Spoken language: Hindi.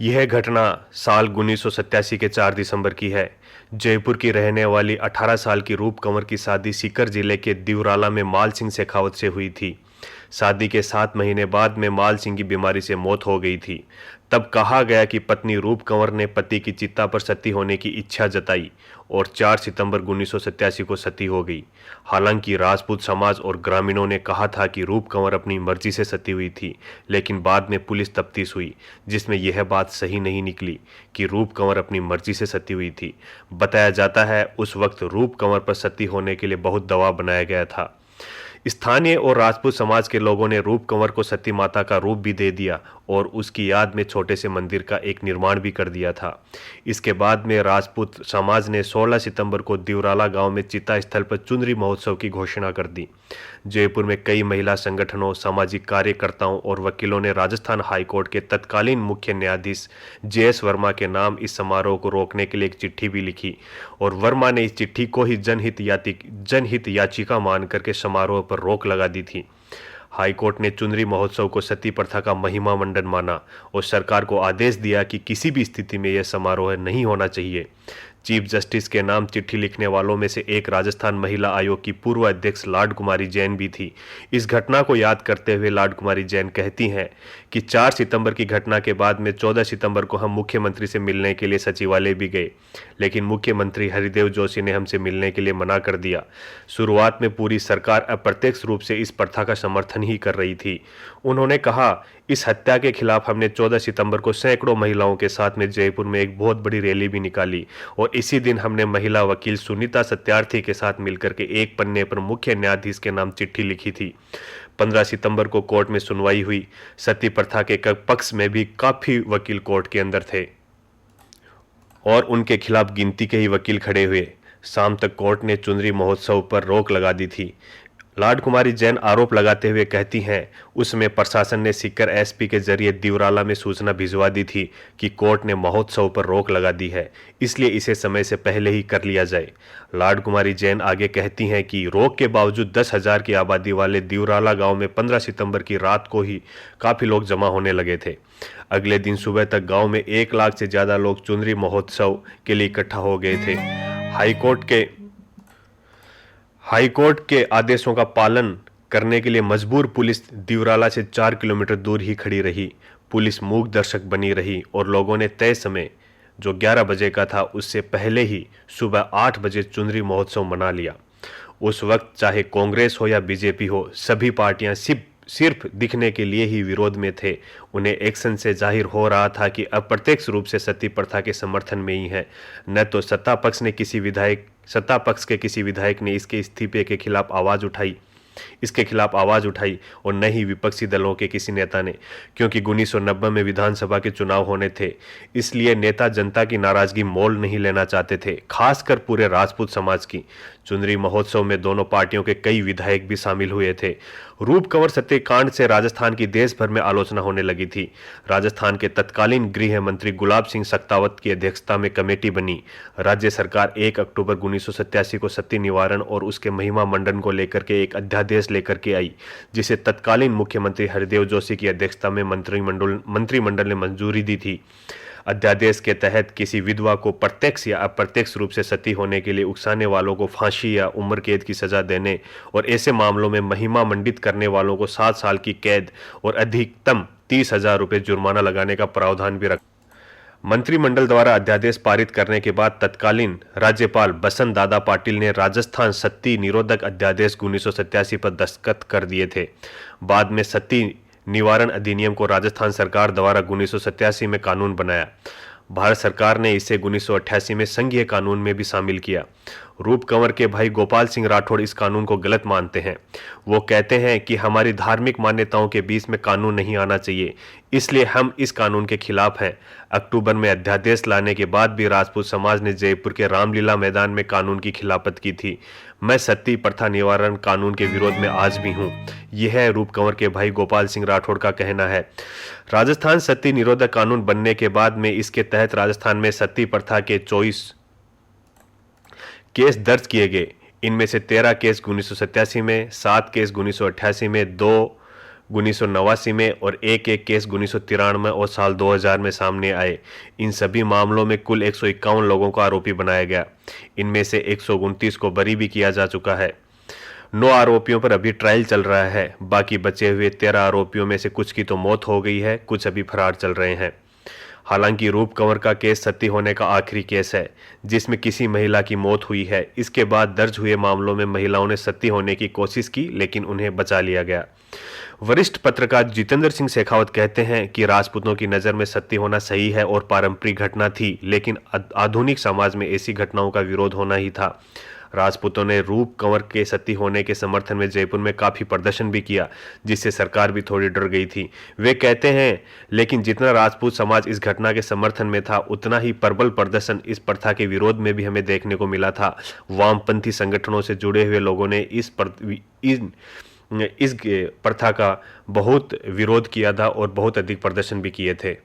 यह घटना साल 1987 के 4 दिसंबर की है। जयपुर की रहने वाली 18 साल की रूप कंवर की शादी सीकर जिले के दिवराला में माल सिंह शेखावत से हुई थी। शादी के 7 महीने बाद में माल सिंह की बीमारी से मौत हो गई थी। तब कहा गया कि पत्नी रूप कंवर ने पति की चिता पर सती होने की इच्छा जताई और 4 सितंबर 1987 को सती हो गई। हालांकि राजपूत समाज और ग्रामीणों ने कहा था कि रूप कंवर अपनी मर्जी से सती हुई थी, लेकिन बाद में पुलिस तफ्तीश हुई जिसमें यह बात सही नहीं निकली कि रूप कंवर अपनी मर्जी से सती हुई थी। बताया जाता है उस वक्त रूप कंवर पर सती होने के लिए बहुत दबाव बनाया गया था। स्थानीय और राजपूत समाज के लोगों ने रूप कंवर को सती माता का रूप भी दे दिया और उसकी याद में छोटे से मंदिर का एक निर्माण भी कर दिया था। इसके बाद में राजपूत समाज ने 16 सितंबर को दिवराला गांव में चिता स्थल पर चुनरी महोत्सव की घोषणा कर दी। जयपुर में कई महिला संगठनों, सामाजिक कार्यकर्ताओं और वकीलों ने राजस्थान हाईकोर्ट के तत्कालीन मुख्य न्यायाधीश JS वर्मा के नाम इस समारोह को रोकने के लिए एक चिट्ठी भी लिखी और वर्मा ने इस चिट्ठी को ही जनहित याचिका मान करके समारोह पर रोक लगा दी थी। हाईकोर्ट ने चुनरी महोत्सव को सती प्रथा का महिमा मंडन माना और सरकार को आदेश दिया कि किसी भी स्थिति में यह समारोह नहीं होना चाहिए। चीफ जस्टिस के नाम चिट्ठी लिखने वालों में से एक राजस्थान महिला आयोग की पूर्व अध्यक्ष लाड कुमारी जैन भी थी। इस घटना को याद करते हुए लाड कुमारी जैन कहती हैं कि 4 सितंबर की घटना के बाद में 14 सितंबर को हम मुख्यमंत्री से मिलने के लिए सचिवालय भी गए, लेकिन मुख्यमंत्री हरिदेव जोशी ने हमसे मिलने के लिए मना कर दिया। शुरुआत में पूरी सरकार अप्रत्यक्ष रूप से इस प्रथा का समर्थन ही कर रही थी। उन्होंने कहा, इस हत्या के खिलाफ हमने 14 सितंबर को सैकड़ों महिलाओं के साथ में जयपुर में एक बहुत बड़ी रैली भी निकाली और इसी दिन हमने महिला वकील सुनीता सत्यार्थी के साथ मिलकर के एक पन्ने पर मुख्य न्यायाधीश के नाम चिट्ठी लिखी थी। 15 सितंबर को कोर्ट में सुनवाई हुई। सती प्रथा के पक्ष में भी काफी वकील कोर्ट के अंदर थे और उनके खिलाफ गिनती के ही वकील खड़े हुए। शाम तक कोर्ट ने चुनरी महोत्सव पर रोक लगा दी थी। लाड कुमारी जैन आरोप लगाते हुए कहती हैं, उसमें प्रशासन ने सीकर SP के जरिए दिवराला में सूचना भिजवा दी थी कि कोर्ट ने महोत्सव पर रोक लगा दी है, इसलिए इसे समय से पहले ही कर लिया जाए। लाड कुमारी जैन आगे कहती हैं कि रोक के बावजूद 10,000 की आबादी वाले दिवराला गांव में 15 सितंबर की रात को ही काफ़ी लोग जमा होने लगे थे। अगले दिन सुबह तक गाँव में 1 लाख से ज़्यादा लोग चुनरी महोत्सव के लिए इकट्ठा हो गए थे। हाईकोर्ट के आदेशों का पालन करने के लिए मजबूर पुलिस दिवराला से 4 किलोमीटर दूर ही खड़ी रही। पुलिस मूक दर्शक बनी रही और लोगों ने तय समय जो 11 बजे का था उससे पहले ही सुबह 8 बजे चुनरी महोत्सव मना लिया। उस वक्त चाहे कांग्रेस हो या बीजेपी हो, सभी पार्टियां सिर्फ दिखने के लिए ही विरोध में थे। उन्हें एक्शन से जाहिर हो रहा था कि अप्रत्यक्ष रूप से सती प्रथा के समर्थन में ही है। न तो सत्ता पक्ष के किसी विधायक ने इसके इस्तीफे के खिलाफ आवाज उठाई और न ही विपक्षी दलों के किसी नेता ने, क्योंकि 1990 में विधानसभा के चुनाव होने थे, इसलिए नेता जनता की नाराजगी मोल नहीं लेना चाहते थे, खासकर पूरे राजपूत समाज की। चुनरी महोत्सव में दोनों पार्टियों के कई विधायक भी शामिल हुए थे। रूप कंवर सत्याकांड से राजस्थान की देश भर में आलोचना होने लगी थी। राजस्थान के तत्कालीन गृह मंत्री गुलाब सिंह सख्तावत की अध्यक्षता में कमेटी बनी। राज्य सरकार 1 अक्टूबर 1987 को सती निवारण और उसके महिमा मंडन को लेकर के एक अध्यादेश लेकर के आई, जिसे तत्कालीन मुख्यमंत्री हरिदेव जोशी की अध्यक्षता में मंत्रिमंडल ने मंजूरी दी थी। अध्यादेश के तहत किसी विधवा को प्रत्यक्ष या अप्रत्यक्ष रूप से सती होने के लिए उकसाने वालों को फांसी या उम्र कैद की सजा देने और ऐसे मामलों में महिमा मंडित करने वालों को 7 साल की कैद और अधिकतम 30,000 रुपये जुर्माना लगाने का प्रावधान भी रखा। मंत्रिमंडल द्वारा अध्यादेश पारित करने के बाद तत्कालीन राज्यपाल बसंत दादा पाटिल ने राजस्थान सती निरोधक अध्यादेश 1987 पर दस्तखत कर दिए थे। बाद में सती निवारण अधिनियम को राजस्थान सरकार द्वारा 1987 में कानून बनाया। भारत सरकार ने इसे 1988 में संघीय कानून में भी शामिल किया। रूप कंवर के भाई गोपाल सिंह राठौड़ इस कानून को गलत मानते हैं। वो कहते हैं कि हमारी धार्मिक मान्यताओं के बीच में कानून नहीं आना चाहिए, इसलिए हम इस कानून के खिलाफ हैं। अक्टूबर में अध्यादेश लाने के बाद भी राजपूत समाज ने जयपुर के रामलीला मैदान में कानून की खिलाफत की थी। मैं सती प्रथा निवारण कानून के विरोध में आज भी हूँ, यह है रूप कंवर के भाई गोपाल सिंह राठौड़ का कहना है। राजस्थान सती निरोधक कानून बनने के बाद में इसके तहत राजस्थान में सती प्रथा के 24 केस दर्ज किए गए। इनमें से 13 केस 1987 में, 7 केस 1988 में, 2 1989 में और एक केस 1993 और साल 2000 में सामने आए। इन सभी मामलों में कुल 151 लोगों को आरोपी बनाया गया। इनमें से 129 को बरी भी किया जा चुका है। 9 आरोपियों पर अभी ट्रायल चल रहा है। बाकी बचे हुए 13 आरोपियों में से कुछ की तो मौत हो गई है, कुछ अभी फरार चल रहे हैं। हालांकि रूप कंवर का केस सती होने का आखिरी केस है जिसमें किसी महिला की मौत हुई है। इसके बाद दर्ज हुए मामलों में महिलाओं ने सती होने की कोशिश की लेकिन उन्हें बचा लिया गया। वरिष्ठ पत्रकार जितेंद्र सिंह शेखावत कहते हैं कि राजपूतों की नज़र में सती होना सही है और पारंपरिक घटना थी, लेकिन आधुनिक समाज में ऐसी घटनाओं का विरोध होना ही था। राजपूतों ने रूप कंवर के सती होने के समर्थन में जयपुर में काफ़ी प्रदर्शन भी किया, जिससे सरकार भी थोड़ी डर गई थी। वे कहते हैं, लेकिन जितना राजपूत समाज इस घटना के समर्थन में था, उतना ही प्रबल प्रदर्शन इस प्रथा के विरोध में भी हमें देखने को मिला था। वामपंथी संगठनों से जुड़े हुए लोगों ने इस प्रथा का बहुत विरोध किया था और बहुत अधिक प्रदर्शन भी किए थे।